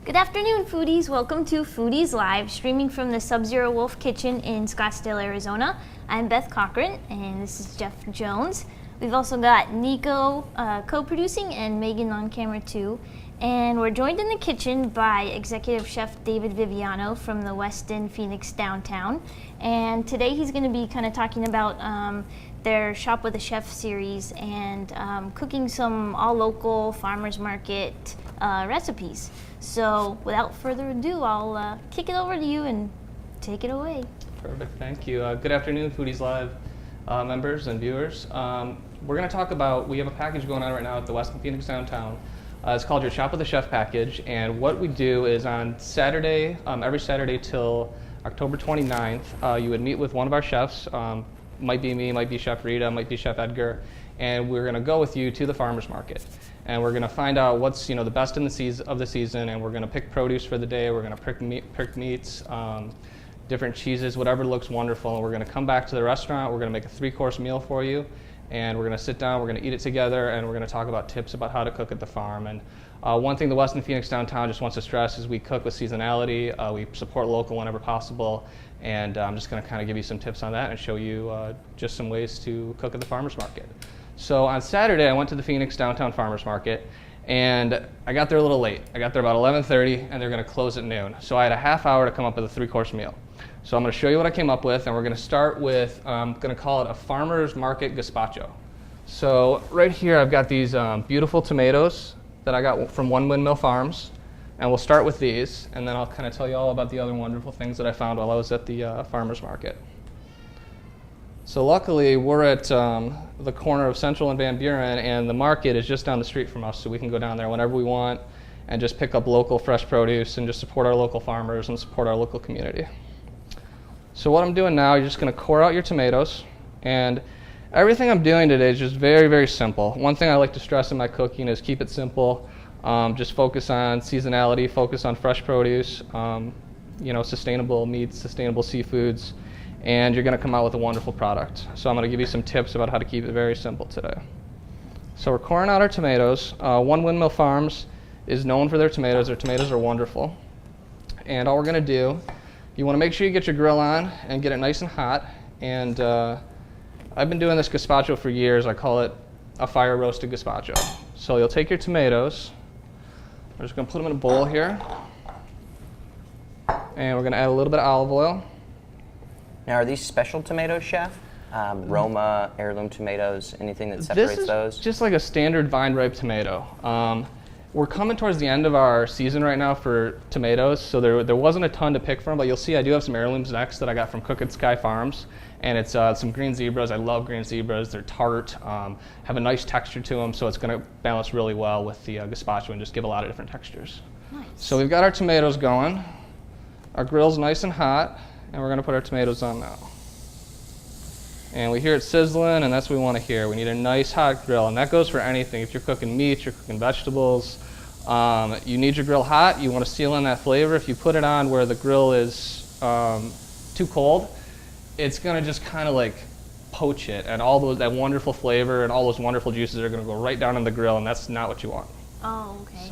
Good afternoon, foodies. Welcome to Foodies Live, streaming from the Sub-Zero Wolf Kitchen in Scottsdale, Arizona. I'm Beth Cochran, and this is Jeff Jones. We've also got Nico co-producing and Megan on camera too. And we're joined in the kitchen by Executive Chef David Viviano from the Westin Phoenix Downtown. And today he's going to be kind of talking about their Shop with a Chef series and cooking some all-local farmers market recipes. So without further ado, I'll kick it over to you and take it away. Perfect, thank you. Good afternoon, Foodies Live members and viewers. We're going to talk about, we have a package going on right now at the Westin Phoenix Downtown. It's called your Shop with a Chef package, and what we do is on Saturday, every Saturday till October 29th, you would meet with one of our chefs. Might be me, might be Chef Rita, might be Chef Edgar, and we're going to go with you to the farmers market. And we're going to find out what's the best in the season, and we're going to pick produce for the day. We're going to pick meats, different cheeses, whatever looks wonderful. And we're going to come back to the restaurant. We're going to make a 3-course meal for you, and we're going to sit down. We're going to eat it together, and we're going to talk about tips about how to cook at the farm. And one thing the Westin Phoenix Downtown just wants to stress is we cook with seasonality. We support local whenever possible, and I'm just going to kind of give you some tips on that and show you just some ways to cook at the farmers market. So on Saturday, I went to the Phoenix Downtown Farmers Market, and I got there a little late. I got there about 11:30, and they're going to close at noon. So I had a half hour to come up with a 3-course meal. So I'm going to show you what I came up with, and we're going to start with, I'm going to call it a farmers market gazpacho. So right here, I've got these beautiful tomatoes that I got from One Windmill Farms, and we'll start with these, and then I'll kind of tell you all about the other wonderful things that I found while I was at the farmers market. So luckily, we're at the corner of Central and Van Buren, and the market is just down the street from us, so we can go down there whenever we want and just pick up local fresh produce and just support our local farmers and support our local community. So what I'm doing now, you're just going to core out your tomatoes, and everything I'm doing today is just very, very simple. One thing I like to stress in my cooking is keep it simple. Just focus on seasonality, focus on fresh produce, sustainable meats, sustainable seafoods, and you're going to come out with a wonderful product. So I'm going to give you some tips about how to keep it very simple today. So we're coring out our tomatoes. One Windmill Farms is known for their tomatoes. Their tomatoes are wonderful. And all we're going to do, you want to make sure you get your grill on and get it nice and hot. And I've been doing this gazpacho for years. I call it a fire roasted gazpacho. So you'll take your tomatoes. We're just going to put them in a bowl here. And we're going to add a little bit of olive oil. Now, are these special tomatoes, Chef? Roma, heirloom tomatoes, anything that separates those? This is just like a standard vine-ripe tomato. We're coming towards the end of our season right now for tomatoes, so there wasn't a ton to pick from, but you'll see I do have some heirlooms next that I got from Cook Sky Farms, and it's some green zebras. I love green zebras. They're tart, have a nice texture to them, so it's going to balance really well with the gazpacho and just give a lot of different textures. Nice. So we've got our tomatoes going. Our grill's nice and hot. And we're going to put our tomatoes on now. And we hear it sizzling, and that's what we want to hear. We need a nice hot grill, and that goes for anything. If you're cooking meat, you're cooking vegetables, you need your grill hot. You want to seal in that flavor. If you put it on where the grill is too cold, it's going to just kind of like poach it, and that wonderful flavor and all those wonderful juices are going to go right down in the grill, and that's not what you want. Oh, okay.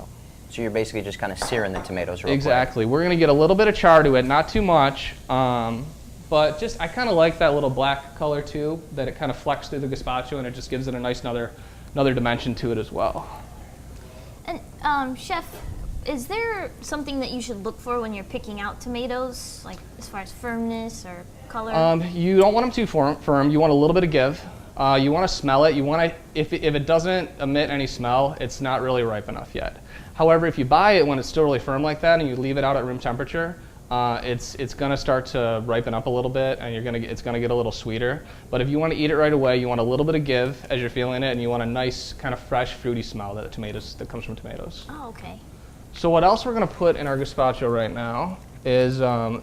So you're basically just kind of searing the tomatoes real Exactly. We're going to get a little bit of char to it, not too much, but just I kind of like that little black color too, that it kind of flecks through the gazpacho, and it just gives it a nice another dimension to it as well. And Chef, is there something that you should look for when you're picking out tomatoes, like as far as firmness or color? You don't want them too firm. You want a little bit of give. You want to smell it. You want to, if it doesn't emit any smell, it's not really ripe enough yet. However, if you buy it when it's still really firm like that and you leave it out at room temperature, it's going to start to ripen up a little bit, and it's going to get a little sweeter. But if you want to eat it right away, you want a little bit of give as you're feeling it, and you want a nice kind of fresh, fruity smell that comes from tomatoes. Oh, okay. So what else we're going to put in our gazpacho right now is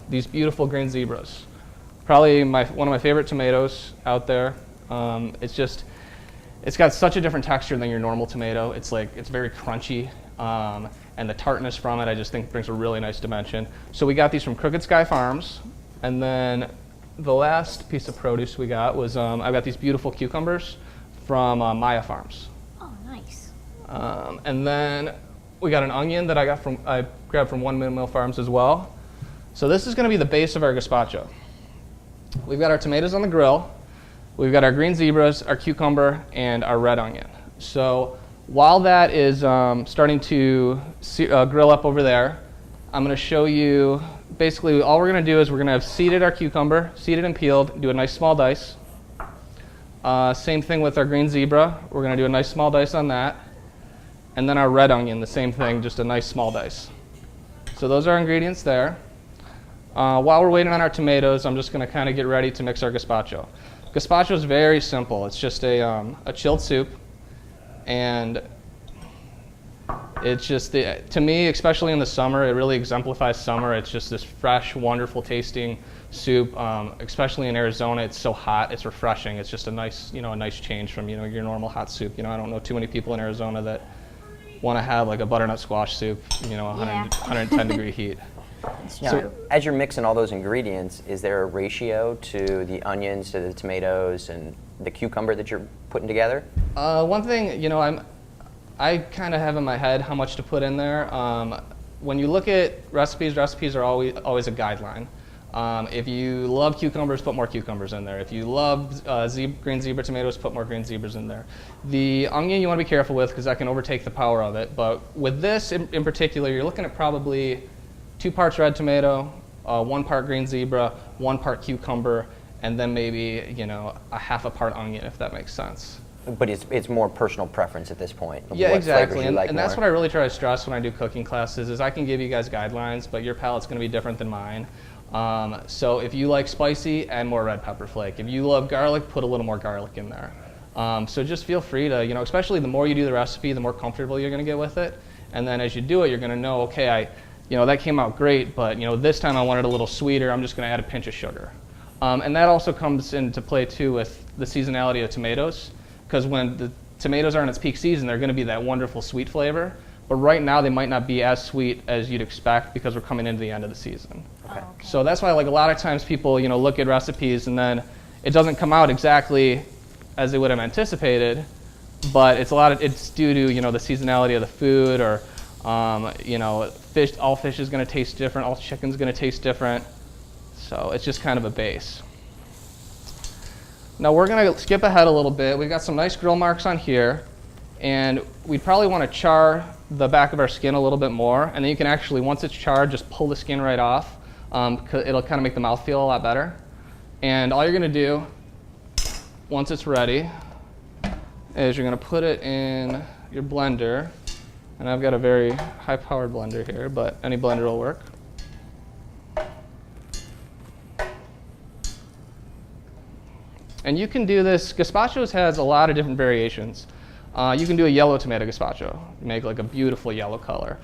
these beautiful green zebras. Probably one of my favorite tomatoes out there. It's got such a different texture than your normal tomato. It's very crunchy. And the tartness from it, I just think brings a really nice dimension. So we got these from Crooked Sky Farms, and then the last piece of produce we got was I got these beautiful cucumbers from Maya Farms. Oh, nice. And then We got an onion that I grabbed from One Mill Farms as well. So this is going to be the base of our gazpacho. We've got our tomatoes on the grill. We've got our green zebras, our cucumber, and our red onion. So while that is starting to grill up over there, I'm going to show you, basically all we're going to do is we're going to have seeded our cucumber, seeded and peeled, do a nice small dice. Same thing with our green zebra. We're going to do a nice small dice on that. And then our red onion, the same thing, just a nice small dice. So those are our ingredients there. While we're waiting on our tomatoes, I'm just going to kind of get ready to mix our gazpacho. Gazpacho is very simple. It's just a chilled soup. And it's just, to me, especially in the summer, it really exemplifies summer. It's just this fresh, wonderful tasting soup. Especially in Arizona, it's so hot, it's refreshing. It's just a nice, a nice change from, your normal hot soup. I don't know too many people in Arizona that want to have like a butternut squash soup, 110 degree heat. Now, as you're mixing all those ingredients, is there a ratio to the onions, to the tomatoes, and the cucumber that you're putting together? One thing, I kind of have in my head how much to put in there. When you look at recipes are always a guideline. If you love cucumbers, put more cucumbers in there. If you love green zebra tomatoes, put more green zebras in there. The onion you want to be careful with because that can overtake the power of it. But with this in particular, you're looking at probably 2 parts red tomato, 1 part green zebra, 1 part cucumber, and then maybe a half a part onion, if that makes sense. But it's more personal preference at this point. Yeah, exactly. And that's what I really try to stress when I do cooking classes is I can give you guys guidelines, but your palate's going to be different than mine. So if you like spicy, add more red pepper flake. If you love garlic, put a little more garlic in there. So just feel free to, especially the more you do the recipe, the more comfortable you're going to get with it. And then as you do it, you're going to know, okay, that came out great, but this time I wanted a little sweeter. I'm just going to add a pinch of sugar. And that also comes into play too with the seasonality of tomatoes, because when the tomatoes are in its peak season, they're going to be that wonderful sweet flavor. But right now they might not be as sweet as you'd expect because we're coming into the end of the season. Okay. So that's why a lot of times people look at recipes and then it doesn't come out exactly as they would have anticipated, but it's due to the seasonality of the food, or fish. All fish is going to taste different. All chicken's going to taste different. So it's just kind of a base. Now we're going to skip ahead a little bit. We've got some nice grill marks on here, and we probably want to char the back of our skin a little bit more, and then you can actually, once it's charred, just pull the skin right off. It'll kind of make the mouth feel a lot better. And all you're going to do, once it's ready, is you're going to put it in your blender. And I've got a very high-powered blender here, but any blender will work. And you can do this. Gazpacho has a lot of different variations. You can do a yellow tomato gazpacho, make like a beautiful yellow color.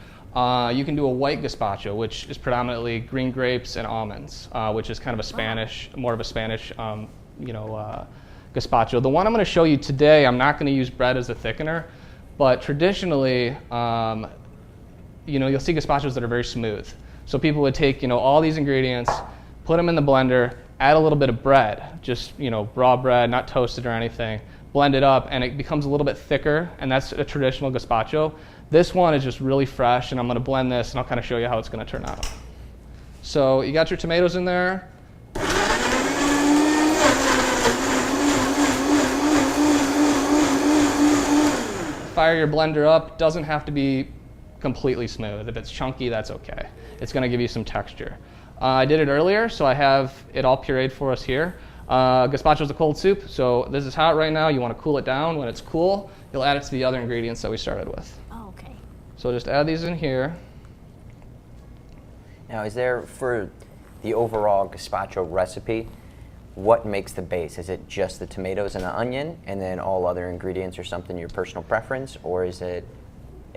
You can do a white gazpacho, which is predominantly green grapes and almonds, which is kind of a Spanish, more of a Spanish, gazpacho. The one I'm going to show you today, I'm not going to use bread as a thickener, but traditionally, you'll see gazpachos that are very smooth. So people would take, all these ingredients, put them in the blender, add a little bit of bread, just, raw bread, not toasted or anything, blend it up, and it becomes a little bit thicker, and that's a traditional gazpacho. This one is just really fresh, and I'm going to blend this, and I'll kind of show you how it's going to turn out. So you got your tomatoes in there. Fire your blender up. Doesn't have to be completely smooth. If it's chunky, that's okay. It's going to give you some texture. I did it earlier, so I have it all pureed for us here. Gazpacho is a cold soup, so this is hot right now. You want to cool it down. When it's cool, you'll add it to the other ingredients that we started with. Oh, okay. So just add these in here. Now, is there, for the overall gazpacho recipe, what makes the base? Is it just the tomatoes and the onion, and then all other ingredients or something your personal preference, or is it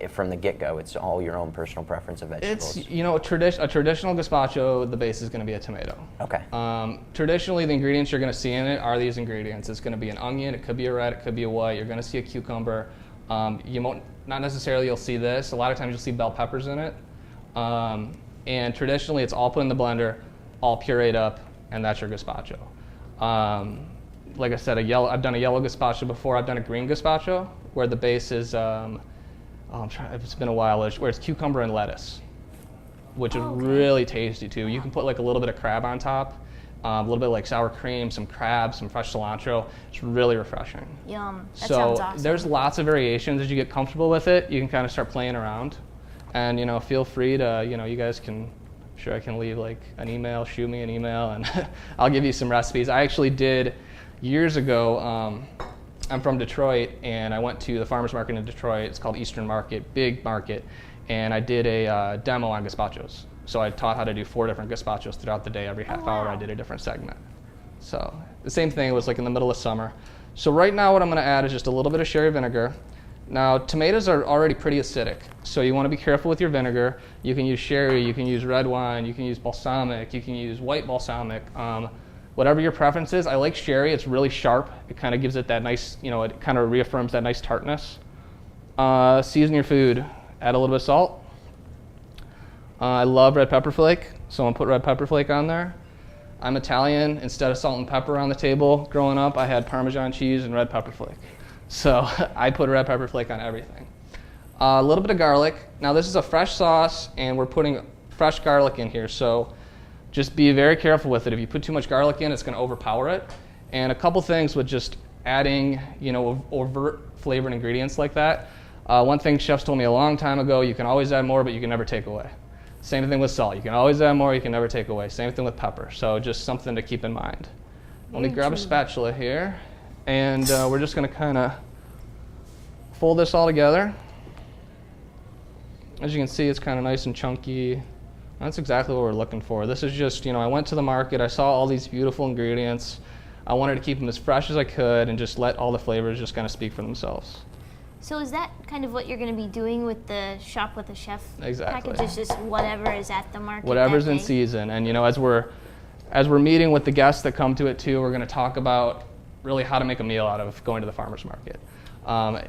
from the get-go, it's all your own personal preference of vegetables? It's, a traditional gazpacho, the base is going to be a tomato. Okay. Traditionally, the ingredients you're going to see in it are these ingredients. It's going to be an onion, it could be a red, it could be a white. You're going to see a cucumber. You won't, not necessarily you'll see this. A lot of times you'll see bell peppers in it. And traditionally, it's all put in the blender, all pureed up, and that's your gazpacho. Like I said, I've done a yellow gazpacho before. I've done a green gazpacho, where the base is it's been a while, where it's cucumber and lettuce, which is okay. really tasty too. You can put like a little bit of crab on top, a little bit of like sour cream, some crab, some fresh cilantro. It's really refreshing. Yum. That So sounds awesome. there's lots of variations. As you get comfortable with it, you can kind of start playing around. And feel free to, you guys can, I'm sure I can leave like an email, shoot me an email, and I'll give you some recipes. I actually did years ago. I'm from Detroit, and I went to the farmers market in Detroit. It's called Eastern Market, big market, and I did a demo on gazpachos. So I taught how to do 4 different gazpachos throughout the day. Every half hour I did a different segment. So the same thing, it was like in the middle of summer. So right now what I'm gonna add is just a little bit of sherry vinegar. Now tomatoes are already pretty acidic, so you wanna be careful with your vinegar. You can use sherry, you can use red wine, you can use balsamic, you can use white balsamic. Whatever your preference is. I like sherry, it's really sharp. It kind of gives it that nice, it kind of reaffirms that nice tartness. Season your food, add a little bit of salt. I love red pepper flake, so I'm gonna put red pepper flake on there. I'm Italian, instead of salt and pepper on the table growing up, I had Parmesan cheese and red pepper flake. So I put red pepper flake on everything. A little bit of garlic. Now this is a fresh sauce, and we're putting fresh garlic in here, so just be very careful with it. If you put too much garlic in, it's going to overpower it. And a couple things with just adding, overt flavored ingredients like that. One thing chefs told me a long time ago, you can always add more, but you can never take away. Same thing with salt. You can always add more, you can never take away. Same thing with pepper. So just something to keep in mind. Let me grab a spatula here, and we're just going to kind of fold this all together. As you can see, it's kind of nice and chunky. That's exactly what we're looking for. This is just, I went to the market, I saw all these beautiful ingredients. I wanted to keep them as fresh as I could and just let all the flavors just kind of speak for themselves. So is that kind of what you're going to be doing with the Shop with a Chef Exactly. package? Is just whatever is at the market? Whatever's that in day? season. And as we're meeting with the guests that come to it too, we're going to talk about really how to make a meal out of going to the farmer's market.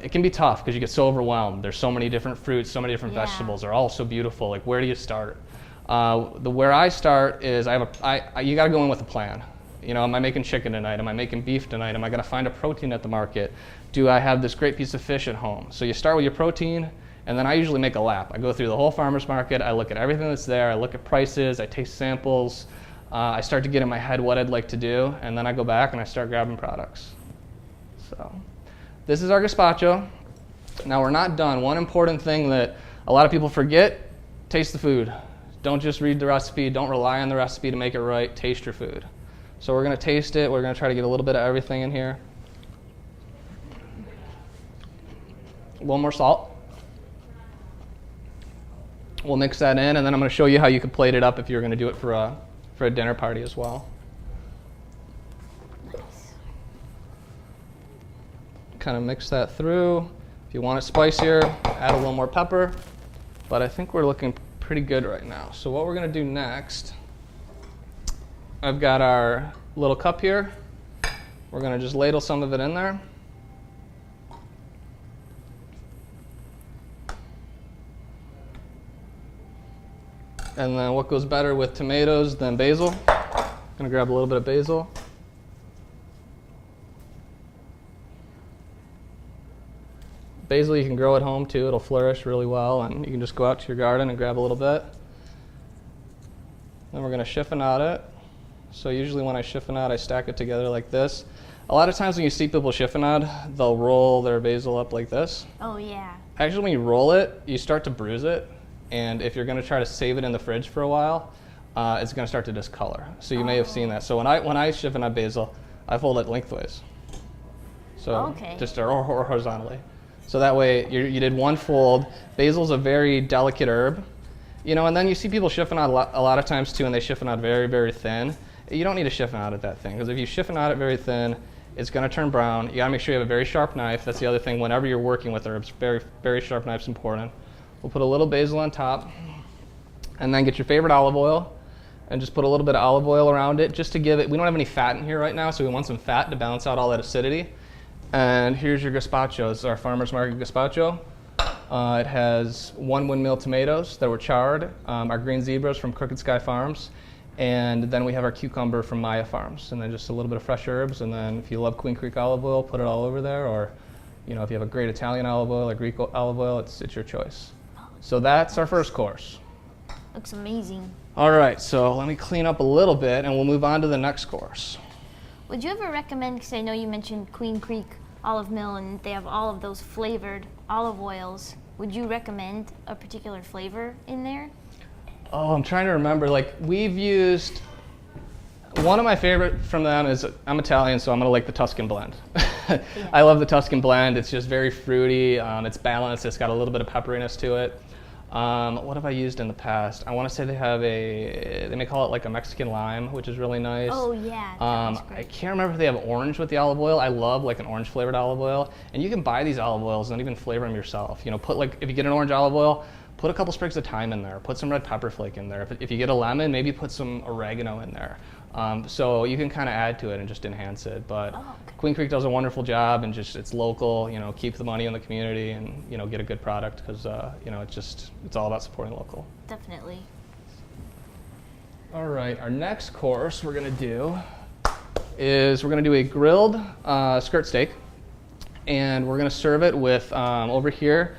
It can be tough because you get so overwhelmed. There's so many different fruits, so many different vegetables. They're all so beautiful. Like, where do you start? Where I start is you got to go in with a plan. Am I making chicken tonight? Am I making beef tonight? Am I going to find a protein at the market? Do I have this great piece of fish at home? So you start with your protein, and then I usually make a lap. I go through the whole farmer's market. I look at everything that's there. I look at prices. I taste samples. I start to get in my head what I'd like to do, and then I go back and I start grabbing products. So this is our gazpacho. Now we're not done. One important thing that a lot of people forget, taste the food. Don't just read the recipe. Don't rely on the recipe to make it right. Taste your food. So we're going to taste it. We're going to try to get a little bit of everything in here. A little more salt. We'll mix that in, and then I'm going to show you how you could plate it up if you're going to do it for a dinner party as well. Nice. Kind of mix that through. If you want it spicier, add a little more pepper. But I think we're looking pretty good right now. So what we're going to do next, I've got our little cup here. We're going to just ladle some of it in there. And then what goes better with tomatoes than basil? I'm going to grab a little bit of basil. Basil you can grow at home too. It'll flourish really well, and you can just go out to your garden and grab a little bit. Then we're going to chiffonade it. So usually when I chiffonade, I stack it together like this. A lot of times when you see people chiffonade, they'll roll their basil up like this. Oh, yeah. Actually, when you roll it, you start to bruise it. And if you're going to try to save it in the fridge for a while, it's going to start to discolor. So you may have seen that. So when I chiffonade basil, I fold it lengthways. So just or horizontally. So that way you did one fold. Basil's a very delicate herb. And then you see people chiffonade a lot of times too, and they chiffonade very, very thin. You don't need to chiffonade at that thing, because if you chiffonade it very thin, it's going to turn brown. You got to make sure you have a very sharp knife. That's the other thing. Whenever you're working with herbs, very, very sharp knife's important. We'll put a little basil on top, and then get your favorite olive oil, and just put a little bit of olive oil around it, just to give it. We don't have any fat in here right now, so we want some fat to balance out all that acidity. And here's your gazpacho. This is our farmer's market gazpacho. It has 1 windmill tomatoes that were charred, our green zebras from Crooked Sky Farms, and then we have our cucumber from Maya Farms, and then just a little bit of fresh herbs. And then if you love Queen Creek olive oil, put it all over there, or You know, if you have a great Italian olive oil or Greek olive oil, it's your choice. So that's our first course. Looks amazing. All right, so let me clean up a little bit and we'll move on to the next course. Would you ever recommend, because I know you mentioned Queen Creek Olive Mill and they have all of those flavored olive oils, would you recommend a particular flavor in there? Oh, I'm trying to remember. Like, we've used, one of my favorite from them is, I'm Italian, so I'm gonna like the Tuscan blend. Yeah. I love the Tuscan blend. It's just very fruity. It's balanced. It's got a little bit of pepperiness to it. What have I used in the past? I want to say they may call it like a Mexican lime, which is really nice. Oh yeah, that was I great. can't remember if they have orange with the olive oil. I love like an orange flavored olive oil, and you can buy these olive oils and even flavor them yourself. You know, put like, if you get an orange olive oil, put a couple sprigs of thyme in there, put some red pepper flake in there. If you get a lemon, maybe put some oregano in there. So you can kind of add to it and just enhance it. But Okay. Queen Creek does a wonderful job, and just it's local. You know, keep the money in the community, and you know, get a good product because you know, it's all about supporting local. Definitely. All right, our next course we're gonna do is we're gonna do a grilled skirt steak, and we're gonna serve it with over here.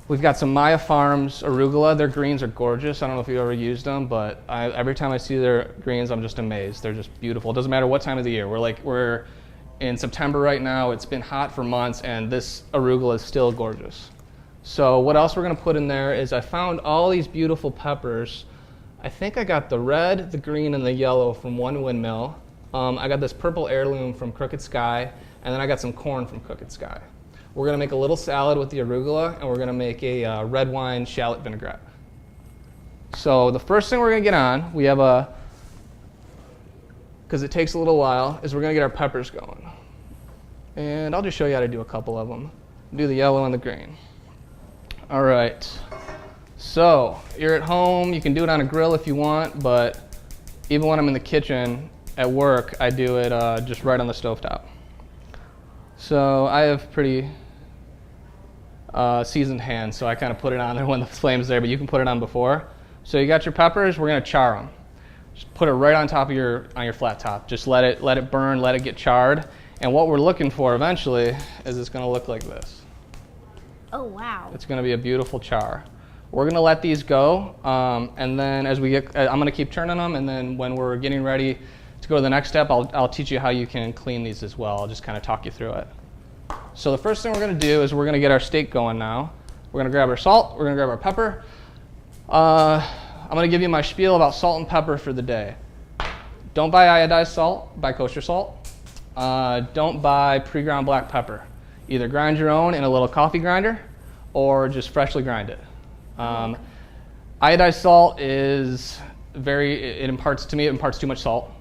We've got some Maya Farms arugula. Their greens are gorgeous. I don't know if you've ever used them, but every time I see their greens, I'm just amazed. They're just beautiful. It doesn't matter what time of the year. We're in September right now. It's been hot for months, and this arugula is still gorgeous. So what else we're gonna put in there is I found all these beautiful peppers. I think I got the red, the green, and the yellow from One Windmill. I got this purple heirloom from Crooked Sky, and then I got some corn from Crooked Sky. We're gonna make a little salad with the arugula, and we're gonna make a red wine shallot vinaigrette. So the first thing we're gonna get on, we have because it takes a little while, is we're gonna get our peppers going. And I'll just show you how to do a couple of them. Do the yellow and the green. All right, so you're at home, you can do it on a grill if you want, but even when I'm in the kitchen at work, I do it just right on the stovetop. So I have pretty seasoned hands, so I kind of put it on there when the flame's there, but you can put it on before. So you got your peppers, we're gonna char them. Just put it right on top of your flat top. Just let it burn, let it get charred. And what we're looking for eventually is it's gonna look like this. Oh wow. It's gonna be a beautiful char. We're gonna let these go, and then as we get, I'm gonna keep turning them, and then when we're getting ready to go to the next step, I'll teach you how you can clean these as well. I'll just kind of talk you through it. So the first thing we're gonna do is we're gonna get our steak going now. We're gonna grab our salt, we're gonna grab our pepper. I'm gonna give you my spiel about salt and pepper for the day. Don't buy iodized salt, buy kosher salt. Don't buy pre-ground black pepper. Either grind your own in a little coffee grinder or just freshly grind it. Iodized salt is it imparts too much salt.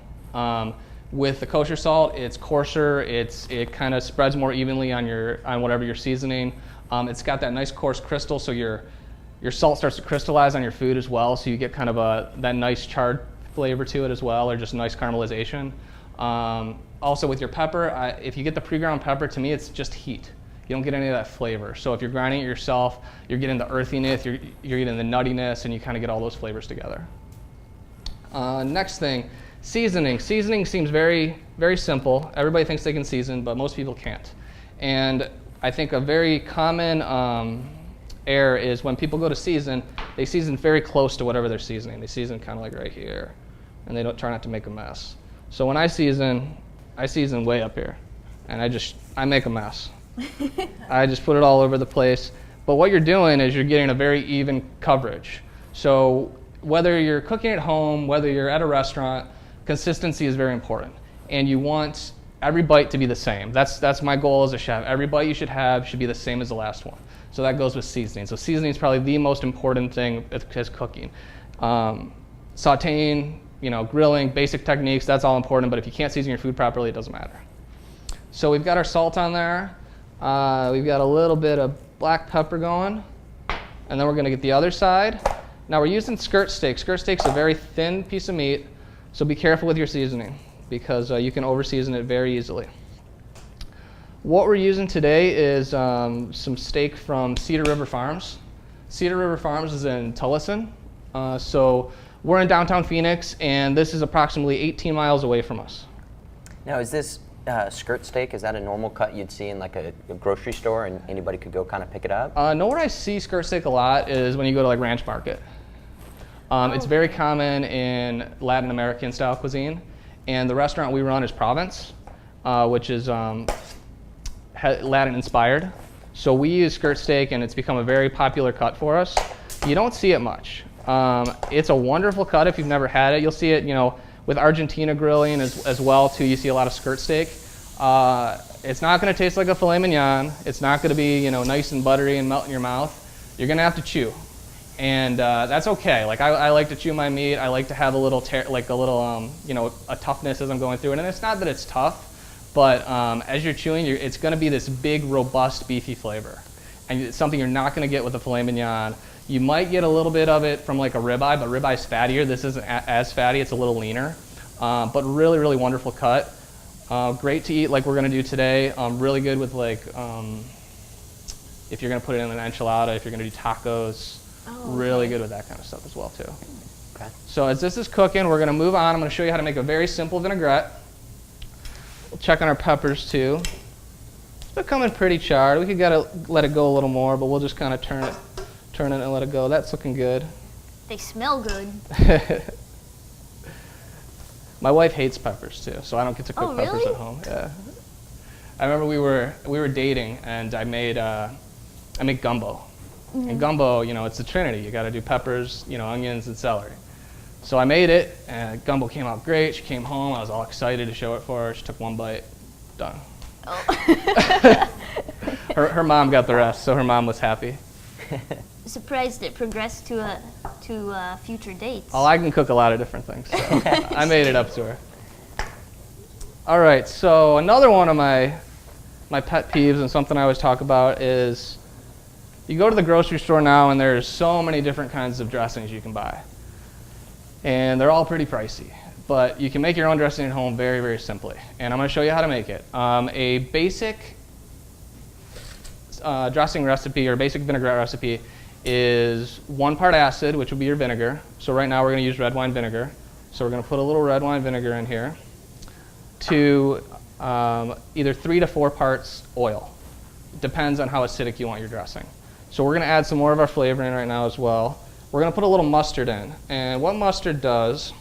With the kosher salt, it's coarser. It kind of spreads more evenly on whatever you're seasoning. It's got that nice coarse crystal, so your salt starts to crystallize on your food as well. So you get kind of that nice charred flavor to it as well, or just nice caramelization. Also with your pepper, if you get the pre-ground pepper, to me it's just heat. You don't get any of that flavor. So if you're grinding it yourself, you're getting the earthiness, you're getting the nuttiness, and you kind of get all those flavors together. Next thing. Seasoning. Seasoning seems very, very simple. Everybody thinks they can season, but most people can't. And I think a very common error is when people go to season, they season very close to whatever they're seasoning. They season kind of like right here, and they don't try not to make a mess. So when I season way up here, and I make a mess. I just put it all over the place. But what you're doing is you're getting a very even coverage. So whether you're cooking at home, whether you're at a restaurant, consistency is very important, and you want every bite to be the same. That's my goal as a chef. Every bite you should have should be the same as the last one. So that goes with seasoning. So seasoning is probably the most important thing as cooking. Sauteing, grilling, basic techniques, that's all important, but if you can't season your food properly, it doesn't matter. So we've got our salt on there. We've got a little bit of black pepper going, and then we're gonna get the other side. Now we're using skirt steak. Skirt steak's a very thin piece of meat, so be careful with your seasoning because you can over-season it very easily. What we're using today is some steak from Cedar River Farms. Cedar River Farms is in Tullison. So we're in downtown Phoenix, and this is approximately 18 miles away from us. Now, is this skirt steak, is that a normal cut you'd see in like a grocery store and anybody could go kind of pick it up? Know where I see skirt steak a lot is when you go to like Ranch Market. It's very common in Latin American style cuisine, and the restaurant we run is Province, which is Latin inspired. So we use skirt steak, and it's become a very popular cut for us. You don't see it much. It's a wonderful cut if you've never had it. You'll see it, with Argentina grilling as well too. You see a lot of skirt steak. It's not going to taste like a filet mignon. It's not going to be nice and buttery and melt in your mouth. You're going to have to chew, and that's okay. Like I like to chew my meat. I like to have a little a toughness as I'm going through it. And it's not that it's tough, but as you're chewing, it's going to be this big, robust, beefy flavor, and it's something you're not going to get with a filet mignon. You might get a little bit of it from like a ribeye, but ribeye's fattier. This isn't as fatty. It's a little leaner, but really, really wonderful cut. Great to eat like we're going to do today. Really good with like if you're going to put it in an enchilada, if you're going to do tacos. Really good with that kind of stuff as well too. Okay. So as this is cooking, we're going to move on. I'm going to show you how to make a very simple vinaigrette. We'll check on our peppers too. It's becoming pretty charred. We could let it go a little more, but we'll just kind of turn it and let it go. That's looking good. They smell good. My wife hates peppers too, so I don't get to cook peppers really? at home. Yeah. I remember we were dating, and I made gumbo. Mm-hmm. And gumbo, it's a trinity. You got to do peppers, onions, and celery. So I made it, and gumbo came out great. She came home. I was all excited to show it for her. She took one bite. Done. Oh. her mom got the rest, so her mom was happy. Surprised it progressed to future dates. Oh, I can cook a lot of different things, so I made it up to her. All right, so another one of my pet peeves and something I always talk about is you go to the grocery store now and there's so many different kinds of dressings you can buy. And they're all pretty pricey, but you can make your own dressing at home very, very simply. And I'm going to show you how to make it. A basic dressing recipe or basic vinaigrette recipe is 1 part acid, which will be your vinegar. So right now we're going to use red wine vinegar. So we're going to put a little red wine vinegar in here to either 3 to 4 parts oil. Depends on how acidic you want your dressing. So we're going to add some more of our flavor in right now as well. We're going to put a little mustard in. And what mustard does,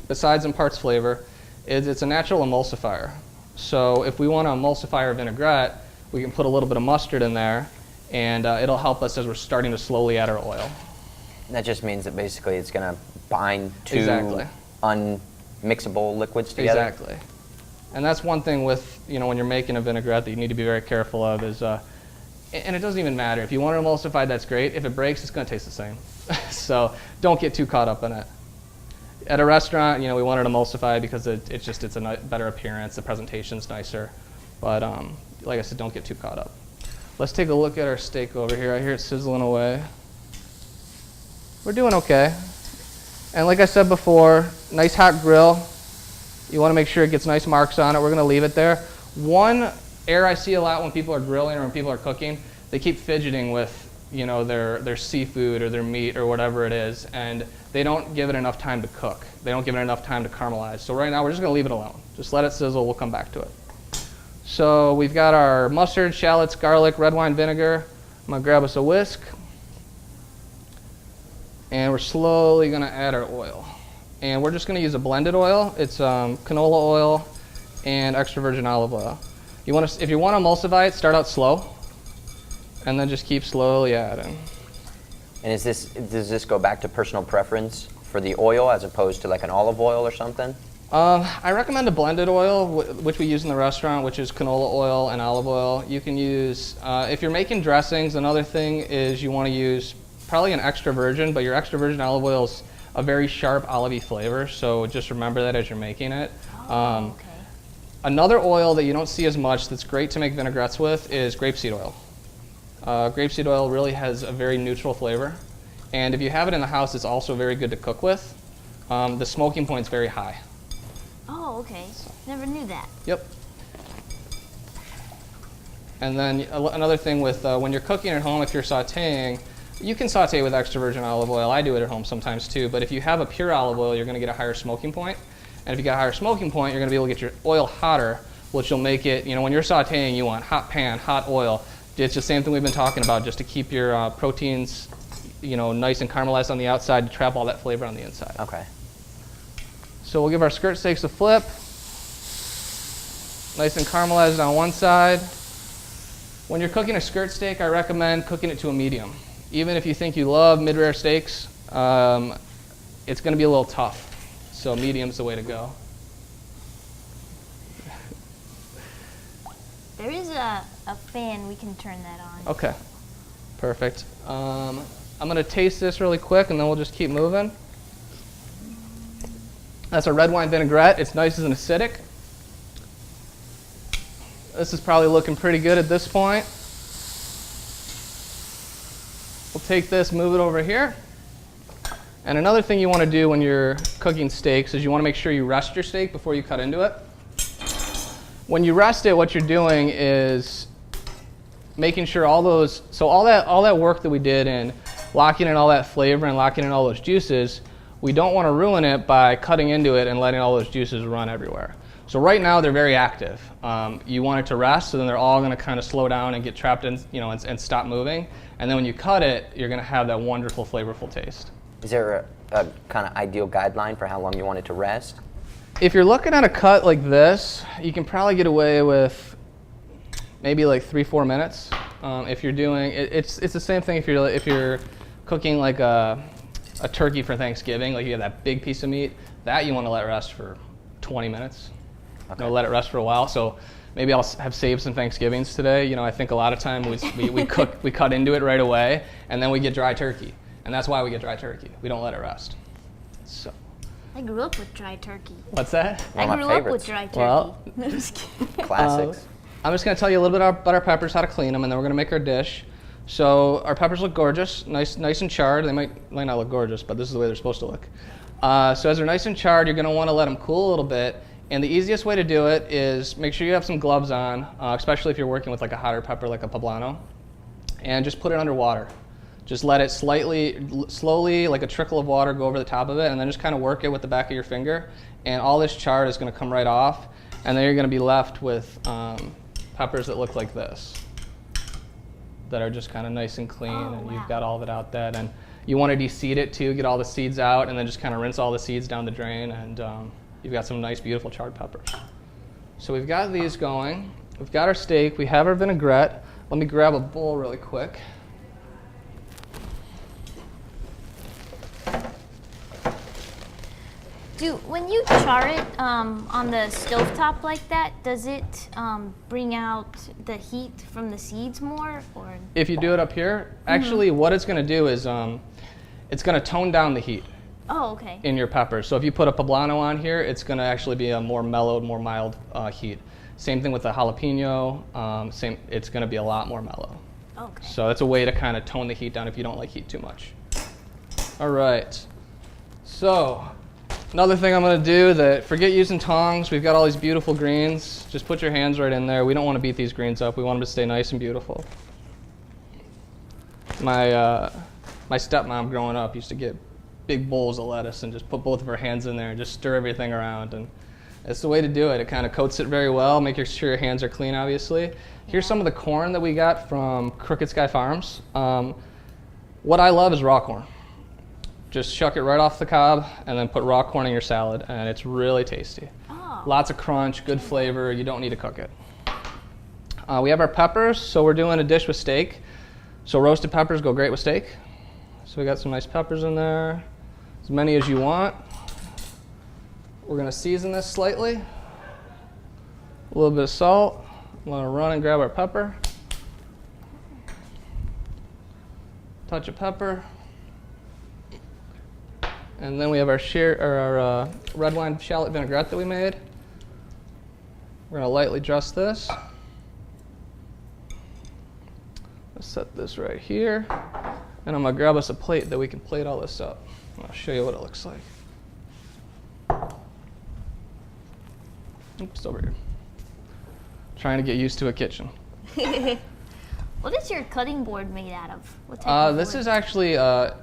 besides imparts flavor, is it's a natural emulsifier. So if we want to emulsify our vinaigrette, we can put a little bit of mustard in there, and it'll help us as we're starting to slowly add our oil. That just means that basically it's going to bind two Exactly. unmixable liquids together? Exactly. And that's one thing with, when you're making a vinaigrette that you need to be very careful of is, and it doesn't even matter. If you want it emulsified, that's great. If it breaks, it's going to taste the same. So don't get too caught up in it. At a restaurant, we want it emulsified because it's a better appearance. The presentation's nicer. But like I said, don't get too caught up. Let's take a look at our steak over here. I hear it sizzling away. We're doing okay. And like I said before, nice hot grill. You want to make sure it gets nice marks on it. We're going to leave it there. One error I see a lot when people are grilling or when people are cooking, they keep fidgeting with their seafood or their meat or whatever it is, and they don't give it enough time to cook. They don't give it enough time to caramelize. So right now we're just going to leave it alone. Just let it sizzle. We'll come back to it. So we've got our mustard, shallots, garlic, red wine vinegar. I'm going to grab us a whisk. And we're slowly going to add our oil. And we're just going to use a blended oil. It's canola oil and extra virgin olive oil. If you want to emulsify it, start out slow, and then just keep slowly adding. And does this go back to personal preference for the oil as opposed to like an olive oil or something? I recommend a blended oil, which we use in the restaurant, which is canola oil and olive oil. You can use, if you're making dressings, another thing is you want to use probably an extra virgin, but your extra virgin olive oil is a very sharp olivey flavor, so just remember that as you're making it. Okay. Another oil that you don't see as much that's great to make vinaigrettes with is grapeseed oil. Grapeseed oil really has a very neutral flavor, and if you have it in the house, it's also very good to cook with. The smoking point's very high. Oh, okay. Never knew that. Yep. And then another thing with when you're cooking at home, if you're sauteing, you can saute with extra virgin olive oil. I do it at home sometimes too, but if you have a pure olive oil, you're going to get a higher smoking point. And if you got a higher smoking point, you're going to be able to get your oil hotter, which will make it, when you're sauteing, you want hot pan, hot oil. It's the same thing we've been talking about, just to keep your proteins, nice and caramelized on the outside to trap all that flavor on the inside. Okay. So we'll give our skirt steaks a flip. Nice and caramelized on one side. When you're cooking a skirt steak, I recommend cooking it to a medium. Even if you think you love mid-rare steaks, it's going to be a little tough. So medium's the way to go. There is a fan, we can turn that on. Okay, perfect. I'm going to taste this really quick and then we'll just keep moving. That's a red wine vinaigrette. It's nice and acidic. This is probably looking pretty good at this point. We'll take this, move it over here. And another thing you want to do when you're cooking steaks is you want to make sure you rest your steak before you cut into it. When you rest it, what you're doing is making sure all that work that we did in locking in all that flavor and locking in all those juices, we don't want to ruin it by cutting into it and letting all those juices run everywhere. So right now they're very active. You want it to rest, so then they're all going to kind of slow down and get trapped in, and stop moving. And then when you cut it, you're going to have that wonderful, flavorful taste. Is there a kind of ideal guideline for how long you want it to rest? If you're looking at a cut like this, you can probably get away with maybe like 3-4 minutes. If you're doing, it's the same thing if you're cooking like a turkey for Thanksgiving, like you have that big piece of meat, that you want to let rest for 20 minutes. Okay. Let it rest for a while. So maybe I'll have saved some Thanksgivings today. I think a lot of time we cut into it right away, and then we get dry turkey. And that's why we get dry turkey. We don't let it rest. So. I grew up with dry turkey. What's that? I grew up with dry turkey. Well, I'm just kidding. Classics. I'm just going to tell you a little bit about our peppers, how to clean them, and then we're going to make our dish. So our peppers look gorgeous, nice and charred. They might not look gorgeous, but this is the way they're supposed to look. So as they're nice and charred, you're going to want to let them cool a little bit. And the easiest way to do it is make sure you have some gloves on, especially if you're working with like a hotter pepper like a poblano, and just put it under water. Just let it slowly, like a trickle of water, go over the top of it, and then just kind of work it with the back of your finger. And all this chard is going to come right off, and then you're going to be left with peppers that look like this, that are just kind of nice and clean, and wow. You've got all of it out there. And you want to de-seed it too, get all the seeds out, and then just kind of rinse all the seeds down the drain, and you've got some nice, beautiful charred peppers. So we've got these going. We've got our steak. We have our vinaigrette. Let me grab a bowl really quick. When you char it on the stovetop like that, does it bring out the heat from the seeds more? Or? If you do it up here, actually what it's going to do is it's going to tone down the heat. Oh, okay. In your peppers. So if you put a poblano on here, it's going to actually be a more mellowed, more mild heat. Same thing with the jalapeno. It's going to be a lot more mellow. Okay. So that's a way to kind of tone the heat down if you don't like heat too much. All right. So another thing I'm going to do, forget using tongs. We've got all these beautiful greens. Just put your hands right in there. We don't want to beat these greens up. We want them to stay nice and beautiful. My stepmom growing up used to get big bowls of lettuce and just put both of her hands in there and just stir everything around, and it's the way to do it. It kind of coats it very well, make sure your hands are clean, obviously. Here's some of the corn that we got from Crooked Sky Farms. What I love is raw corn. Just shuck it right off the cob and then put raw corn in your salad, and it's really tasty. Oh. Lots of crunch, good flavor. You don't need to cook it. We have our peppers, so we're doing a dish with steak. So roasted peppers go great with steak. So we got some nice peppers in there, as many as you want. We're going to season this slightly. A little bit of salt. I'm going to run and grab our pepper. Touch of pepper. And then we have our red wine shallot vinaigrette that we made. We're going to lightly dress this. Let's set this right here. And I'm going to grab us a plate that we can plate all this up. I'll show you what it looks like. Oops, over here. Trying to get used to a kitchen. What is your cutting board made out of? What type of this wood? is actually,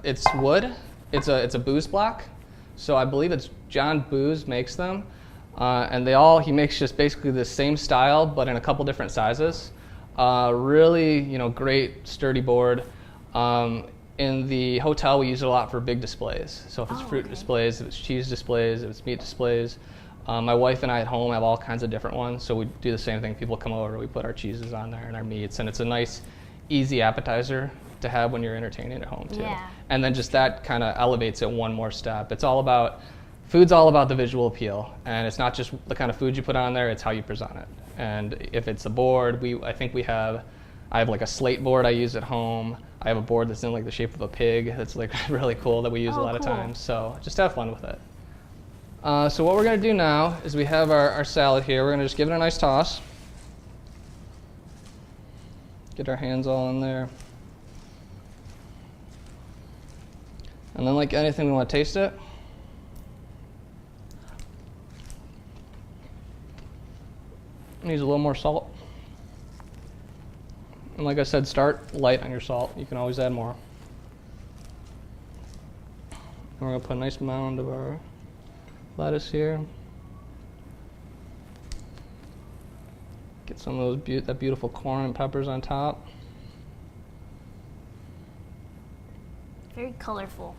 it's wood. It's a booze block. So I believe it's John Booz makes them. And he makes just basically the same style, but in a couple different sizes. Really, great sturdy board. In the hotel, we use it a lot for big displays. So if it's fruit displays, if it's cheese displays, if it's meat displays. My wife and I at home have all kinds of different ones. So we do the same thing. People come over, we put our cheeses on there and our meats. And it's a nice, easy appetizer to have when you're entertaining at home too. Yeah. And then just that kind of elevates it one more step. Food's all about the visual appeal. And it's not just the kind of food you put on there, it's how you present it. And if it's a board, I have like a slate board I use at home. I have a board that's in like the shape of a pig that's like really cool that we use a lot of times. So just have fun with it. So what we're going to do now is we have our salad here. We're going to just give it a nice toss. Get our hands all in there. And then like anything, we want to taste it. Needs a little more salt. And like I said, start light on your salt. You can always add more. And we're going to put a nice mound of our lettuce here. Get some of that beautiful corn and peppers on top. Very colorful.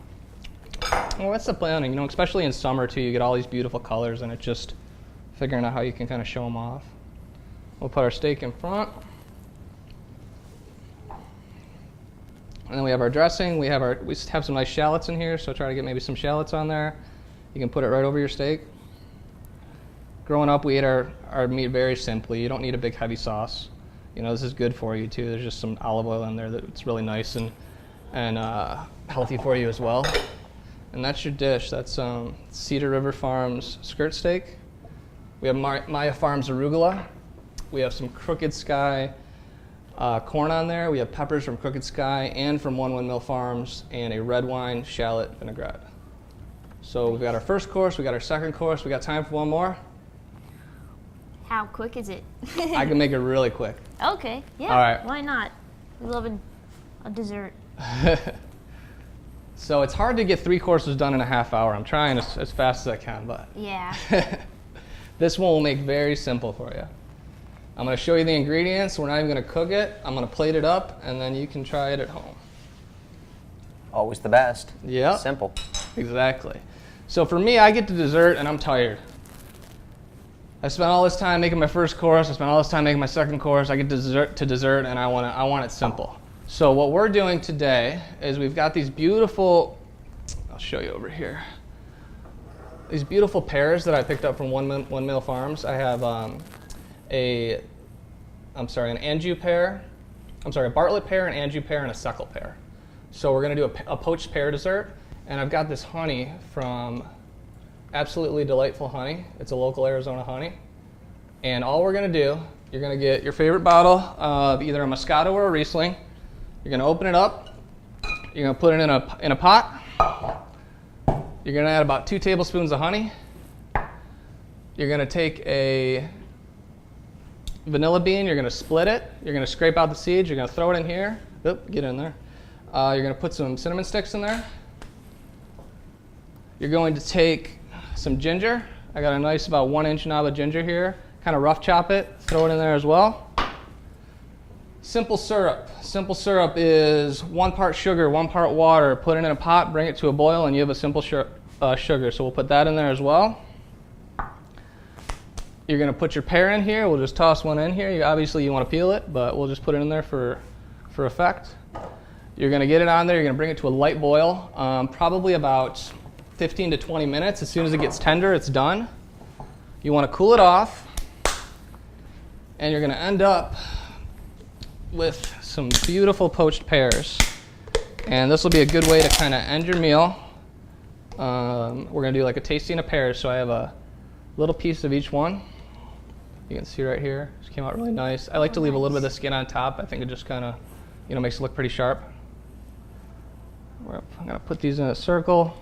Well, that's the planning, especially in summer too. You get all these beautiful colors, and it's just figuring out how you can kind of show them off. We'll put our steak in front. And then we have our dressing. We have some nice shallots in here, so try to get maybe some shallots on there. You can put it right over your steak. Growing up, we ate our meat very simply. You don't need a big heavy sauce. This is good for you too. There's just some olive oil in there that's really nice and healthy for you as well. And that's your dish. That's Cedar River Farms skirt steak. We have Maya Farms arugula. We have some Crooked Sky corn on there. We have peppers from Crooked Sky and from One Windmill Farms, and a red wine shallot vinaigrette. So we've got our first course, we got our second course, we got time for one more. How quick is it? I can make it really quick. Okay, yeah, all right. Why not? We love a dessert. So it's hard to get 3 courses done in a half hour. I'm trying as fast as I can, but yeah. This one will make very simple for you. I'm going to show you the ingredients. We're not even going to cook it. I'm going to plate it up, and then you can try it at home. Always the best. Yeah. Simple. Exactly. So for me, I get to dessert, and I'm tired. I spent all this time making my first course. I spent all this time making my second course. I get to dessert, and I want it simple. So what we're doing today is we've got these beautiful, I'll show you over here, these beautiful pears that I picked up from One Mill Farms. I have an Anjou pear, a Bartlett pear, an Anjou pear, and a Seckel pear. So we're going to do a poached pear dessert, and I've got this honey from Absolutely Delightful Honey. It's a local Arizona honey. And all we're going to do, you're going to get your favorite bottle of either a Moscato or a Riesling. You're going to open it up. You're going to put it in a pot. You're going to add about 2 tablespoons of honey. You're going to take a vanilla bean. You're going to split it. You're going to scrape out the seeds. You're going to throw it in here. Oop, get in there. You're going to put some cinnamon sticks in there. You're going to take some ginger. I got a nice about 1-inch knob of ginger here. Kind of rough chop it. Throw it in there as well. Simple syrup. Simple syrup is 1 part sugar, 1 part water. Put it in a pot, bring it to a boil, and you have a simple sugar. So we'll put that in there as well. You're going to put your pear in here. We'll just toss one in here. Obviously you want to peel it, but we'll just put it in there for effect. You're going to get it on there. You're going to bring it to a light boil, probably about 15 to 20 minutes. As soon as it gets tender, it's done. You want to cool it off, and you're going to end up with some beautiful poached pears. And this will be a good way to kind of end your meal. We're going to do like a tasting of pears, so I have a little piece of each one. You can see right here, it came out really nice. I like to leave a little bit of the skin on top. I think it just kind of, makes it look pretty sharp. I'm going to put these in a circle.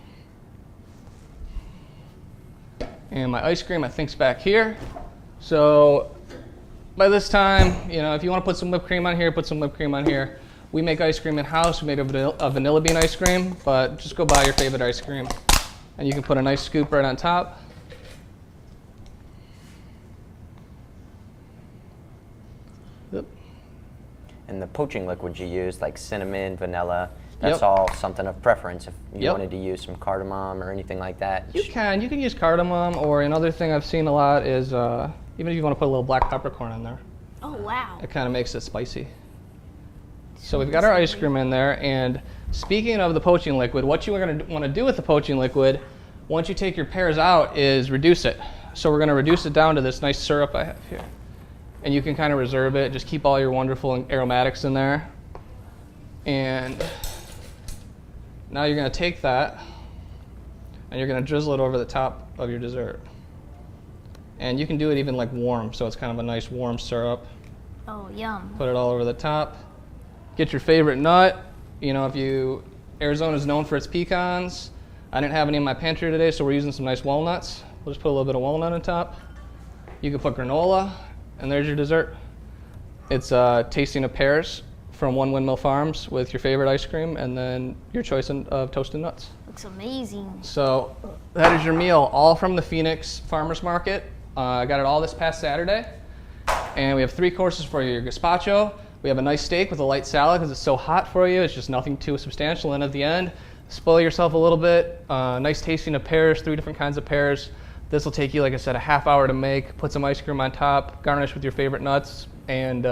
And my ice cream, I think, is back here. So by this time, if you want to put some whipped cream on here, put some whipped cream on here. We make ice cream in-house. We made a vanilla bean ice cream, but just go buy your favorite ice cream. And you can put a nice scoop right on top. poaching liquids you use, like cinnamon, vanilla. That's Yep. all something of preference. If you Yep. wanted to use some cardamom or anything like that. You can use cardamom, or another thing I've seen a lot is even if you want to put a little black peppercorn in there, Oh, wow. it kind of makes it spicy. So we've got our ice cream in there, and speaking of the poaching liquid, what you're going to want to do with the poaching liquid, once you take your pears out, is reduce it. So we're going to reduce it down to this nice syrup I have here. And you can kind of reserve it, just keep all your wonderful aromatics in there. And now you're going to take that, and you're going to drizzle it over the top of your dessert. And you can do it even like warm, so it's kind of a nice warm syrup. Oh, yum. Put it all over the top. Get your favorite nut. You know, Arizona is known for its pecans. I didn't have any in my pantry today, so we're using some nice walnuts. We'll just put a little bit of walnut on top. You can put granola, and there's your dessert. It's tasting of pears from One Windmill Farms with your favorite ice cream, and then your choice of toasted nuts. Looks amazing. So that is your meal, all from the Phoenix Farmers Market. I got it all this past Saturday. And we have 3 courses for you. Your gazpacho, we have a nice steak with a light salad because it's so hot for you. It's just nothing too substantial. And at the end, spoil yourself a little bit. Nice tasting of pears, 3 different kinds of pears. This will take you, like I said, a half hour to make. Put some ice cream on top, garnish with your favorite nuts, and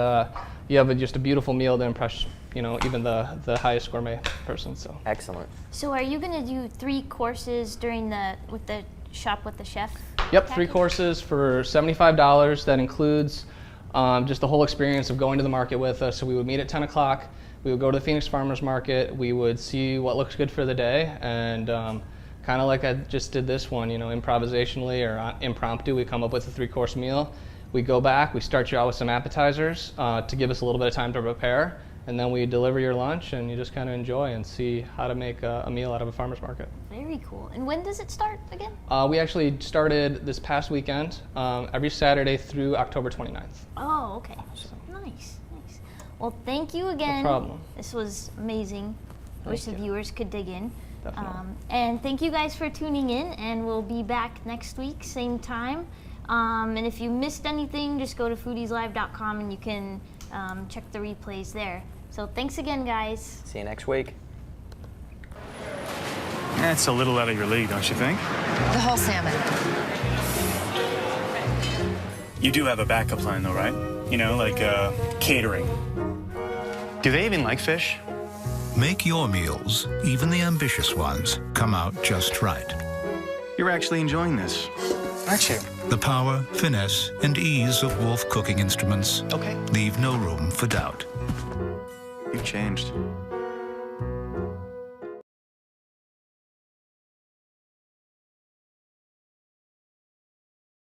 you have just a beautiful meal to impress, even the highest gourmet person. So Excellent. So are you going to do 3 courses during the Shop with the Chef? Yep, 3 package? courses for $75. That includes just the whole experience of going to the market with us. So we would meet at 10 o'clock. We would go to the Phoenix Farmers Market. We would see what looks good for the day. And kind of like I just did this one, improvisationally or impromptu, we come up with a 3-course meal. We go back, we start you out with some appetizers to give us a little bit of time to prepare. And then we deliver your lunch, and you just kind of enjoy and see how to make a meal out of a farmer's market. Very cool. And when does it start again? We actually started this past weekend, every Saturday through October 29th. Oh, okay. Nice. Well, thank you again. No problem. This was amazing. I wish the Thank you. viewers could dig in. Definitely. And thank you guys for tuning in, and we'll be back next week, same time. And if you missed anything, just go to foodieslive.com and you can check the replays there. So thanks again, guys. See you next week. That's a little out of your league, don't you think? The whole salmon. You do have a backup plan, though, right? Like catering. Do they even like fish? Make your meals, even the ambitious ones, come out just right. You're actually enjoying this, aren't you? The power, finesse, and ease of Wolf cooking instruments Okay. leave no room for doubt. You've changed.